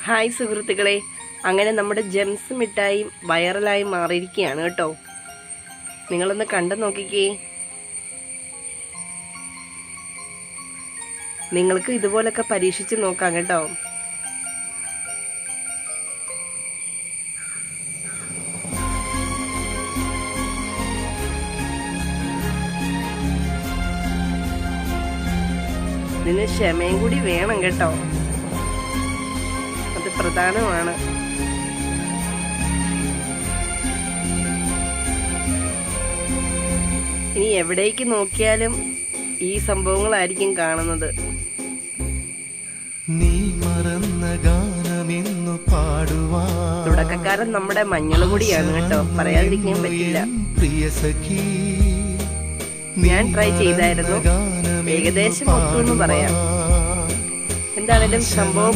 Hi സുഹൃത്തുക്കളെ, അങ്ങനെ നമ്മുടെ ജെംസ് മിഠായി വൈറലായി മാറിയിരിക്കുകയാണ് കേട്ടോ. നിങ്ങളൊന്ന് കണ്ടു നോക്കിക്കേ. നിങ്ങൾക്ക് ഇതുപോലൊക്കെ പരീക്ഷിച്ച് നോക്കാം കേട്ടോ. ഇതിന് ക്ഷമയും കൂടി വേണം കേട്ടോ, അത് പ്രധാനമാണ്. ഇനി എവിടേക്ക് നോക്കിയാലും ഈ സംഭവങ്ങളായിരിക്കും കാണുന്നത്. തുടക്കക്കാരൻ നമ്മുടെ മഞ്ഞളുപൊടിയാണ് കേട്ടോ, പറയാതിരിക്കാൻ പറ്റില്ല. ഞാൻ ട്രൈ ചെയ്തായിരുന്നു, ഏകദേശം ഒത്തുന്ന് പറയാം. എന്താണെങ്കിലും സംഭവം